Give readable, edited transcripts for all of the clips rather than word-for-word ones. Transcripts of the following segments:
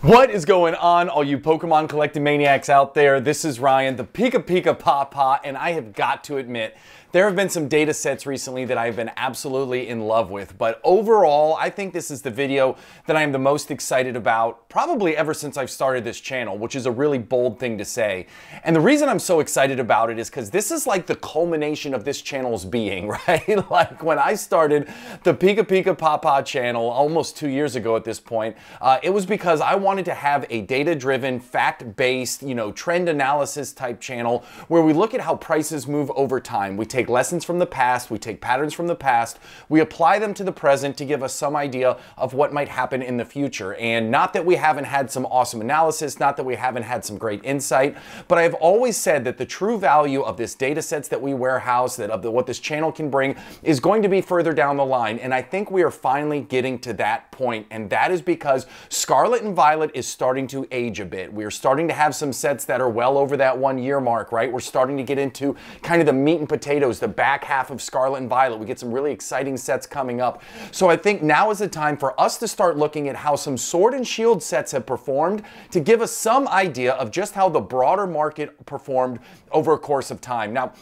What is going on, all you Pokemon collecting maniacs out there? This is Ryan, the PikaPikaPaPa, and I have got to admit, there have been some data sets recently that I've been absolutely in love with, but overall, I think this is the video that I am the most excited about, probably ever since I've started this channel, which is a really bold thing to say. And the reason I'm so excited about it is because this is like the culmination of this channel's being, right? Like when I started the PikaPikaPaPa channel almost 2 years ago at this point, it was because I wanted to have a data-driven, fact-based, trend analysis type channel where we look at how prices move over time. We take lessons from the past, we take patterns from the past, we apply them to the present to give us some idea of what might happen in the future. And not that we haven't had some awesome analysis, not that we haven't had some great insight, but I've always said that the true value of this data sets that we warehouse, what this channel can bring, is going to be further down the line. And I think we are finally getting to that point, and that is because Scarlet and Violet is starting to age a bit. We are starting to have some sets that are well over that 1 year mark, right? We're starting to get into kind of the meat and potatoes, the back half of Scarlet and Violet. We get some really exciting sets coming up. So I think now is the time for us to start looking at how some Sword and Shield sets have performed to give us some idea of just how the broader market performed over a course of time. Now,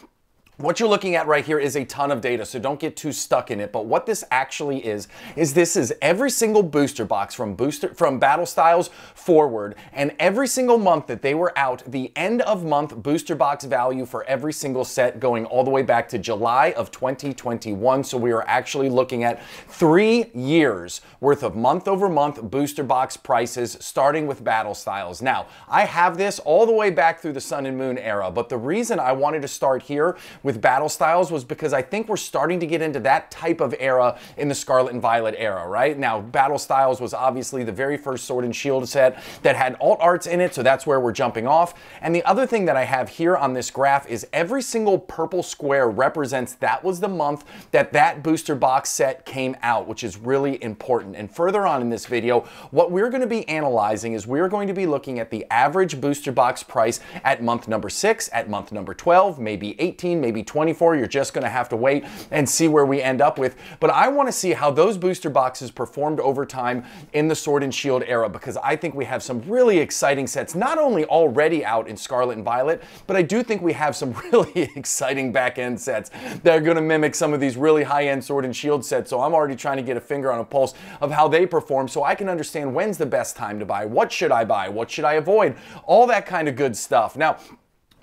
what you're looking at right here is a ton of data, so don't get too stuck in it. But what this actually is this is every single booster box from Battle Styles forward, and every single month that they were out, the end of month booster box value for every single set going all the way back to July of 2021. So we are actually looking at 3 years worth of month over month booster box prices starting with Battle Styles. Now, I have this all the way back through the Sun and Moon era, but the reason I wanted to start here with Battle Styles was because I think we're starting to get into that type of era in the Scarlet and Violet era, right? Now, Battle Styles was obviously the very first Sword and Shield set that had alt arts in it, so that's where we're jumping off. And the other thing that I have here on this graph is every single purple square represents that was the month that that booster box set came out, which is really important. And further on in this video, what we're going to be analyzing is we're going to be looking at the average booster box price at month number 6, at month number 12, maybe 18, maybe 24. You're just going to have to wait and see where we end up with. But I want to see how those booster boxes performed over time in the Sword and Shield era, because I think we have some really exciting sets, not only already out in Scarlet and Violet, but I do think we have some really exciting back-end sets that are going to mimic some of these really high-end Sword and Shield sets. So I'm already trying to get a finger on a pulse of how they perform so I can understand when's the best time to buy, what should I buy, what should I avoid, all that kind of good stuff. Now,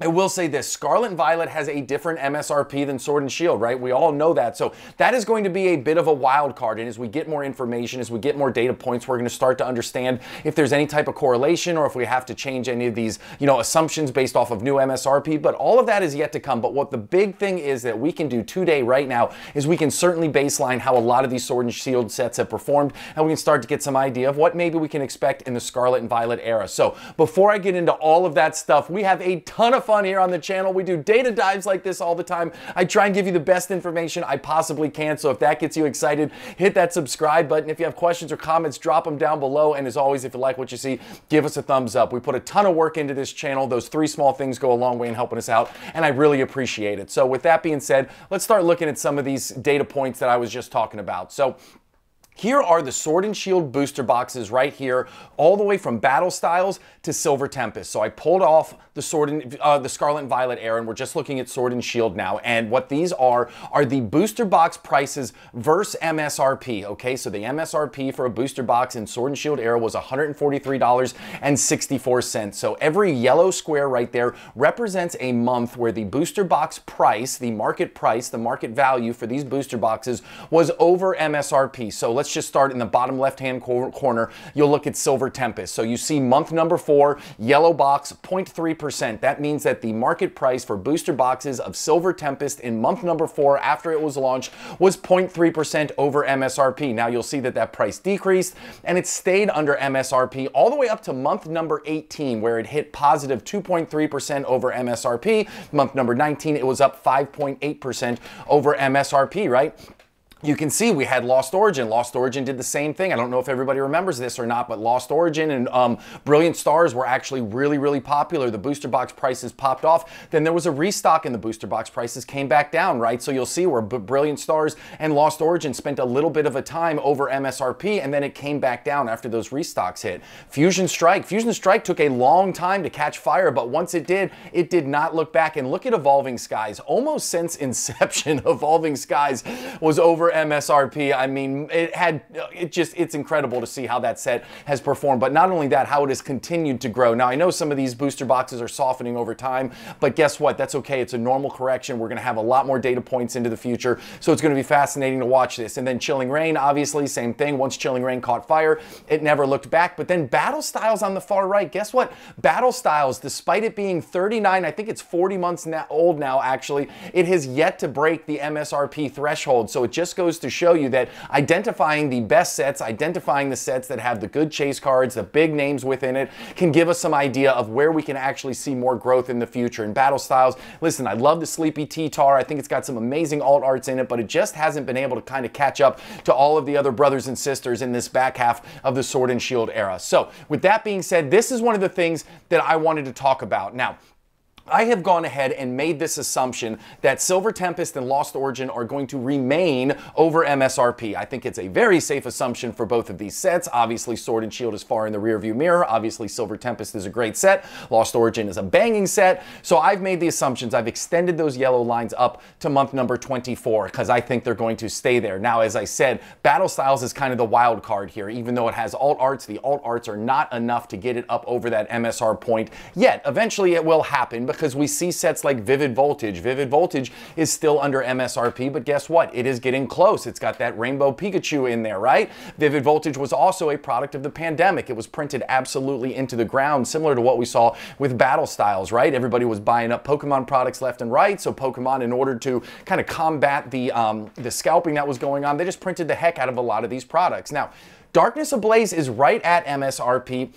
I will say this, Scarlet and Violet has a different MSRP than Sword and Shield, right? We all know that. So that is going to be a bit of a wild card. And as we get more information, as we get more data points, we're going to start to understand if there's any type of correlation or if we have to change any of these, assumptions based off of new MSRP. But all of that is yet to come. But what the big thing is that we can do today right now is we can certainly baseline how a lot of these Sword and Shield sets have performed, and we can start to get some idea of what maybe we can expect in the Scarlet and Violet era. So before I get into all of that stuff, we have a ton of fun here on the channel. We do data dives like this all the time. I try and give you the best information I possibly can. So if that gets you excited, hit that subscribe button. If you have questions or comments, drop them down below. And as always, if you like what you see, give us a thumbs up. We put a ton of work into this channel. Those 3 small things go a long way in helping us out, and I really appreciate it. So with that being said, let's start looking at some of these data points that I was just talking about. So here are the Sword and Shield booster boxes right here, all the way from Battle Styles to Silver Tempest. So I pulled off the Scarlet and Violet era, and we're just looking at Sword and Shield now. And what these are the booster box prices versus MSRP. Okay, so the MSRP for a booster box in Sword and Shield era was $143.64. So every yellow square right there represents a month where the booster box price, the market value for these booster boxes was over MSRP. So let's just start in the bottom left-hand corner. You'll look at Silver Tempest. So you see month number 4, yellow box, 0.3%. That means that the market price for booster boxes of Silver Tempest in month number 4 after it was launched was 0.3% over MSRP. Now you'll see that that price decreased and it stayed under MSRP all the way up to month number 18, where it hit positive 2.3% over MSRP. Month number 19, it was up 5.8% over MSRP, right? you can see we had Lost Origin. Lost Origin did the same thing. I don't know if everybody remembers this or not, but Lost Origin and Brilliant Stars were actually really, really popular. The booster box prices popped off. Then there was a restock and the booster box prices came back down, right? So you'll see where Brilliant Stars and Lost Origin spent a little bit of a time over MSRP, and then it came back down after those restocks hit. Fusion Strike took a long time to catch fire, but once it did not look back. And look at Evolving Skies. Almost since inception, Evolving Skies was over MSRP. I mean, it's incredible to see how that set has performed, but not only that, how it has continued to grow. Now, I know some of these booster boxes are softening over time, but guess what? That's okay. It's a normal correction. We're going to have a lot more data points into the future, so it's going to be fascinating to watch this. And then Chilling Reign, obviously, same thing. Once Chilling Reign caught fire, it never looked back. But then Battle Styles on the far right, guess what? Battle Styles, despite it being 39, I think it's 40 months old now, actually, it has yet to break the MSRP threshold. So it just goes to show you that identifying the best sets, identifying the sets that have the good chase cards, the big names within it, can give us some idea of where we can actually see more growth in the future. In Battle Styles, listen, I love the Sleepy T-Tar. I think it's got some amazing alt arts in it, but it just hasn't been able to kind of catch up to all of the other brothers and sisters in this back half of the Sword and Shield era. So with that being said, this is one of the things that I wanted to talk about. Now, I have gone ahead and made this assumption that Silver Tempest and Lost Origin are going to remain over MSRP. I think it's a very safe assumption for both of these sets. Obviously, Sword and Shield is far in the rearview mirror. Obviously, Silver Tempest is a great set. Lost Origin is a banging set. So I've made the assumptions. I've extended those yellow lines up to month number 24 because I think they're going to stay there. Now, as I said, Battle Styles is kind of the wild card here. Even though it has alt arts, the alt arts are not enough to get it up over that MSR point yet. Eventually, it will happen because we see sets like Vivid Voltage. Vivid Voltage is still under MSRP, but guess what? It is getting close. It's got that Rainbow Pikachu in there, right? Vivid Voltage was also a product of the pandemic. It was printed absolutely into the ground, similar to what we saw with Battle Styles, right? Everybody was buying up Pokemon products left and right, so Pokemon, in order to kind of combat the scalping that was going on, they just printed the heck out of a lot of these products. Now, Darkness Ablaze is right at MSRP.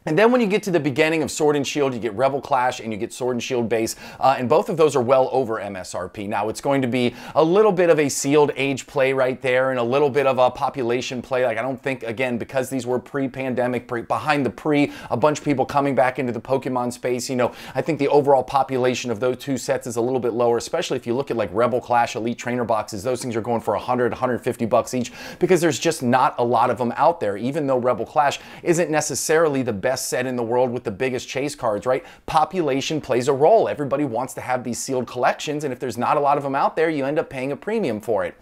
And then when you get to the beginning of Sword and Shield, you get Rebel Clash and you get Sword and Shield base, and both of those are well over MSRP. Now, it's going to be a little bit of a sealed age play right there and a little bit of a population play. Like, I don't think, again, because these were pre-pandemic, behind the a bunch of people coming back into the Pokemon space, you know, I think the overall population of those two sets is a little bit lower, especially if you look at like Rebel Clash Elite Trainer boxes. Those things are going for 100, 150 bucks each because there's just not a lot of them out there, even though Rebel Clash isn't necessarily the best set in the world with the biggest chase cards, right? Population plays a role. Everybody wants to have these sealed collections, and if there's not a lot of them out there, you end up paying a premium for it.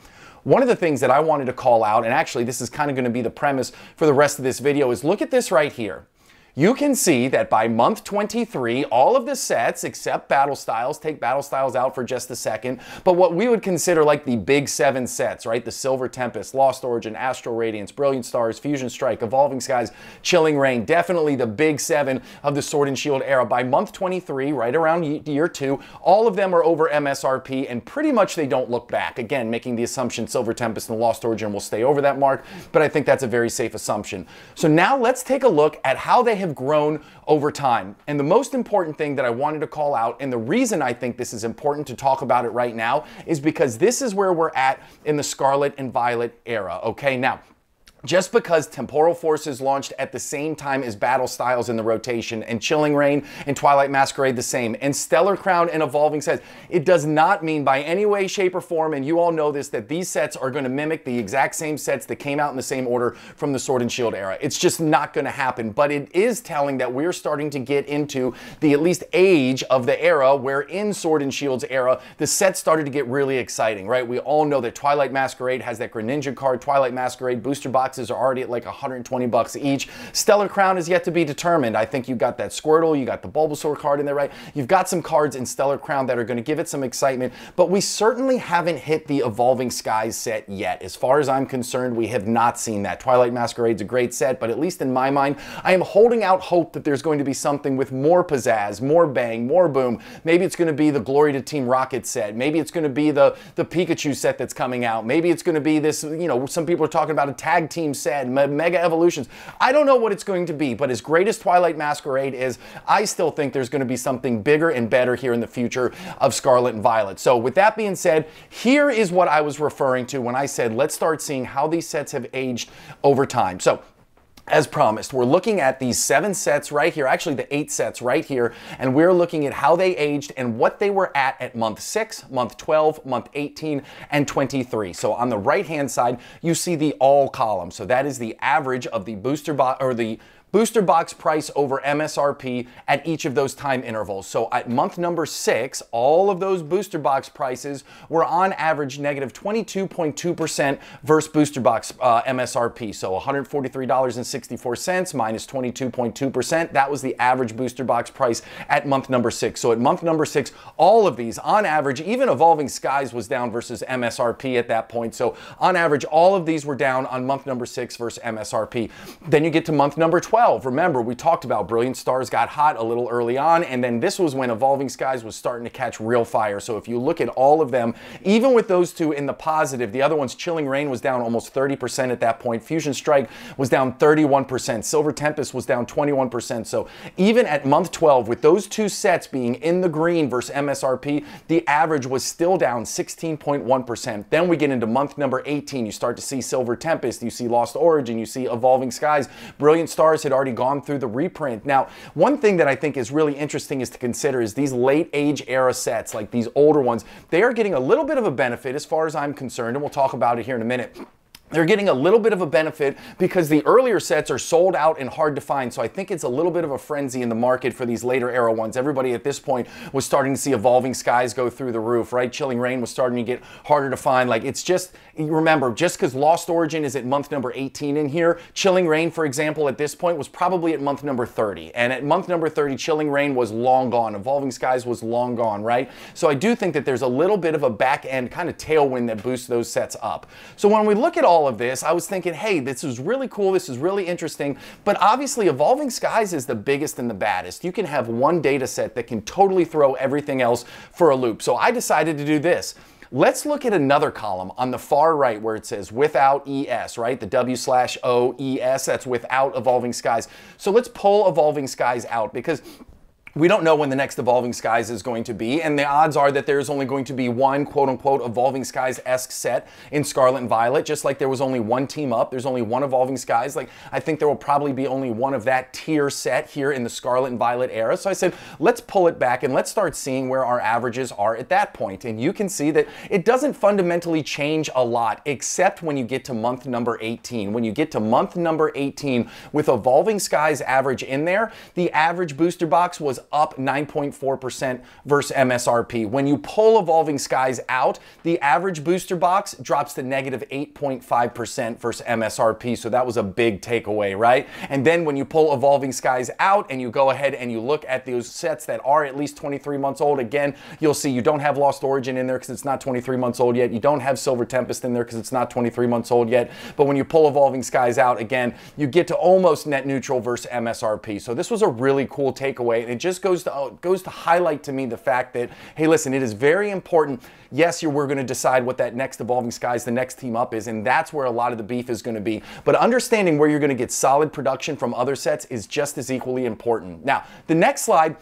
One of the things that I wanted to call out, and actually this is kind of going to be the premise for the rest of this video, is look at this right here. You can see that by month 23, all of the sets, except Battle Styles, take Battle Styles out for just a second, but what we would consider like the big 7 sets, right? The Silver Tempest, Lost Origin, Astral Radiance, Brilliant Stars, Fusion Strike, Evolving Skies, Chilling Reign, definitely the big 7 of the Sword and Shield era. By month 23, right around year 2, all of them are over MSRP, and pretty much they don't look back. Again, making the assumption Silver Tempest and Lost Origin will stay over that mark, but I think that's a very safe assumption. So now let's take a look at how they have grown over time. And the most important thing that I wanted to call out, and the reason I think this is important to talk about it right now, is because this is where we're at in the Scarlet and Violet era. Okay, now, just because Temporal Forces launched at the same time as Battle Styles in the rotation, and Chilling Reign and Twilight Masquerade the same, and Stellar Crown and Evolving Skies, it does not mean by any way, shape, or form, and you all know this, that these sets are going to mimic the exact same sets that came out in the same order from the Sword and Shield era. It's just not going to happen, but it is telling that we're starting to get into the at least age of the era where in Sword and Shield's era, the sets started to get really exciting, right? We all know that Twilight Masquerade has that Greninja card, Twilight Masquerade booster box are already at like 120 bucks each. Stellar Crown is yet to be determined. I think you got that Squirtle, you got the Bulbasaur card in there, right? You've got some cards in Stellar Crown that are going to give it some excitement, but we certainly haven't hit the Evolving Skies set yet. As far as I'm concerned, we have not seen that. Twilight Masquerade's a great set, but at least in my mind, I am holding out hope that there's going to be something with more pizzazz, more bang, more boom. Maybe it's going to be the Glory to Team Rocket set. Maybe it's going to be the Pikachu set that's coming out. Maybe it's going to be this, you know, some people are talking about a tag team team said, Mega Evolutions. I don't know what it's going to be, but as great as Twilight Masquerade is, I still think there's going to be something bigger and better here in the future of Scarlet and Violet. So with that being said, here is what I was referring to when I said, let's start seeing how these sets have aged over time. So as promised, we're looking at these 7 sets right here, actually the 8 sets right here, and we're looking at how they aged and what they were at month 6, month 12, month 18, and 23. So on the right-hand side, you see the all column. So that is the average of the booster box, or the booster box price over MSRP at each of those time intervals. So at month number 6, all of those booster box prices were on average negative 22.2% versus booster box MSRP. So $143.64 minus 22.2%. That was the average booster box price at month number 6. So at month number 6, all of these on average, even Evolving Skies was down versus MSRP at that point. So on average, all of these were down on month number 6 versus MSRP. Then you get to month number 12. Remember, we talked about Brilliant Stars got hot a little early on, and then this was when Evolving Skies was starting to catch real fire. So if you look at all of them, even with those two in the positive, the other ones, Chilling Reign was down almost 30% at that point. Fusion Strike was down 31%. Silver Tempest was down 21%. So even at month 12, with those two sets being in the green versus MSRP, the average was still down 16.1%. Then we get into month number 18. You start to see Silver Tempest, you see Lost Origin, you see Evolving Skies. Brilliant Stars had already gone through the reprint. Now, one thing that I think is really interesting is to consider is these late age era sets, like these older ones, they are getting a little bit of a benefit as far as I'm concerned, and we'll talk about it here in a minute. They're getting a little bit of a benefit because the earlier sets are sold out and hard to find. So I think it's a little bit of a frenzy in the market for these later era ones. Everybody at this point was starting to see Evolving Skies go through the roof, right? Chilling Reign was starting to get harder to find. Like, it's just, remember, just because Lost Origin is at month number 18 in here, Chilling Reign, for example, at this point was probably at month number 30. And at month number 30, Chilling Reign was long gone. Evolving Skies was long gone, right? So I do think that there's a little bit of a back end kind of tailwind that boosts those sets up. So when we look at all of this, I was thinking, hey, this is really cool, this is really interesting, but obviously Evolving Skies is the biggest and the baddest. You can have one data set that can totally throw everything else for a loop. So I decided to do this. Let's look at another column on the far right where it says without ES, right? The W/O ES, that's without Evolving Skies. So let's pull Evolving Skies out because we don't know when the next Evolving Skies is going to be, and the odds are that there's only going to be one quote-unquote Evolving Skies-esque set in Scarlet and Violet, just like there was only one Team Up, there's only one Evolving Skies. Like, I think there will probably be only one of that tier set here in the Scarlet and Violet era. So I said, let's pull it back and let's start seeing where our averages are at that point. And you can see that it doesn't fundamentally change a lot, except when you get to month number 18. When you get to month number 18 with Evolving Skies average in there, the average booster box was up 9.4% versus MSRP. When you pull Evolving Skies out, the average booster box drops to negative 8.5% versus MSRP. So that was a big takeaway, right? And then when you pull Evolving Skies out and you go ahead and you look at those sets that are at least 23 months old, again, you'll see you don't have Lost Origin in there because it's not 23 months old yet. You don't have Silver Tempest in there because it's not 23 months old yet. But when you pull Evolving Skies out, again, you get to almost net neutral versus MSRP. So this was a really cool takeaway, and it just goes to highlight to me the fact that, hey, listen, it is very important. Yes, we're going to decide what that next Evolving Skies, the next Team Up is, and that's where a lot of the beef is going to be. But understanding where you're going to get solid production from other sets is just as equally important. Now, the next slide,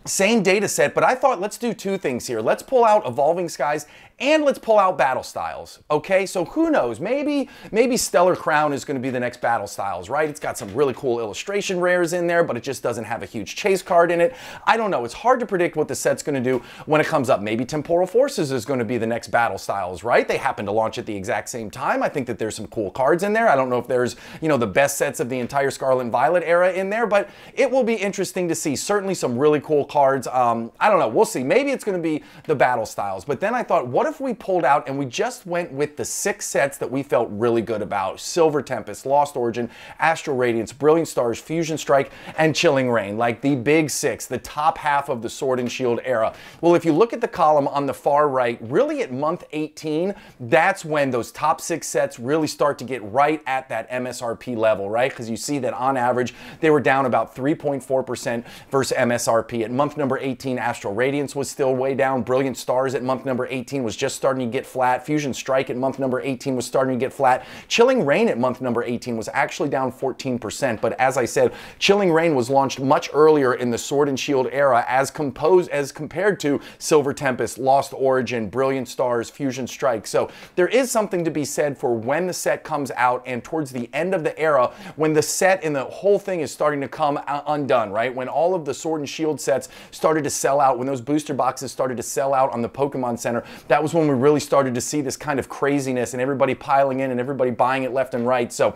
same data set, but I thought let's do two things here. Let's pull out Evolving Skies and let's pull out Battle Styles, okay? So who knows, maybe Stellar Crown is gonna be the next Battle Styles, right? It's got some really cool illustration rares in there, but it just doesn't have a huge chase card in it. I don't know, it's hard to predict what the set's gonna do when it comes up. Maybe Temporal Forces is gonna be the next Battle Styles, right? They happen to launch at the exact same time. I think that there's some cool cards in there. I don't know if there's, you know, the best sets of the entire Scarlet and Violet era in there, but it will be interesting to see. Certainly some really cool cards. I don't know, we'll see. Maybe it's gonna be the Battle Styles, but then I thought, what if we pulled out and we just went with the 6 sets that we felt really good about? Silver Tempest, Lost Origin, Astral Radiance, Brilliant Stars, Fusion Strike, and Chilling Reign, like the big 6, the top half of the Sword and Shield era. Well, if you look at the column on the far right, really at month 18, that's when those top 6 sets really start to get right at that MSRP level, right? Because you see that on average, they were down about 3.4% versus MSRP. At month number 18, Astral Radiance was still way down. Brilliant Stars at month number 18 was just starting to get flat. Fusion Strike at month number 18 was starting to get flat. Chilling Reign at month number 18 was actually down 14%, but as I said, Chilling Reign was launched much earlier in the Sword and Shield era as compared to Silver Tempest, Lost Origin, Brilliant Stars, Fusion Strike. So there is something to be said for when the set comes out and towards the end of the era, when the set and the whole thing is starting to come undone, right? When all of the Sword and Shield sets started to sell out, when those booster boxes started to sell out on the Pokemon Center, that was when we really started to see this kind of craziness and everybody piling in and everybody buying it left and right. So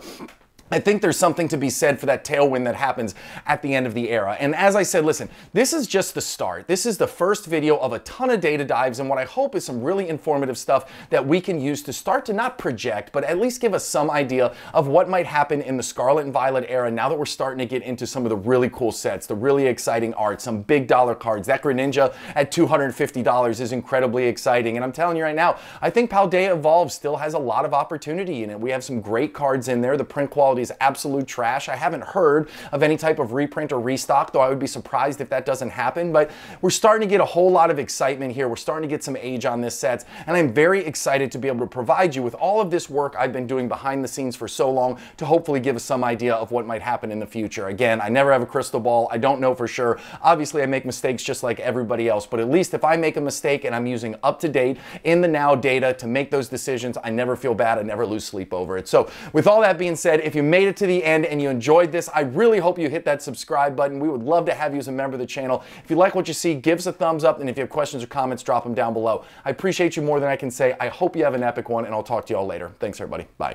I think there's something to be said for that tailwind that happens at the end of the era. And as I said, listen, this is just the start. This is the first video of a ton of data dives and what I hope is some really informative stuff that we can use to start to not project, but at least give us some idea of what might happen in the Scarlet and Violet era now that we're starting to get into some of the really cool sets, the really exciting art, some big dollar cards. That Greninja at $250 is incredibly exciting. And I'm telling you right now, I think Paldea Evolved still has a lot of opportunity in it. We have some great cards in there. The print quality is absolute trash. I haven't heard of any type of reprint or restock, though I would be surprised if that doesn't happen, but we're starting to get a whole lot of excitement here. We're starting to get some age on this set, and I'm very excited to be able to provide you with all of this work I've been doing behind the scenes for so long to hopefully give us some idea of what might happen in the future. Again, I never have a crystal ball. I don't know for sure. Obviously, I make mistakes just like everybody else, but at least if I make a mistake and I'm using up-to-date, in the now data to make those decisions, I never feel bad. I never lose sleep over it. So with all that being said, if you made it to the end and you enjoyed this, I really hope you hit that subscribe button. We would love to have you as a member of the channel. If you like what you see, give us a thumbs up, and if you have questions or comments, drop them down below. I appreciate you more than I can say. I hope you have an epic one, and I'll talk to you all later. Thanks, everybody. Bye.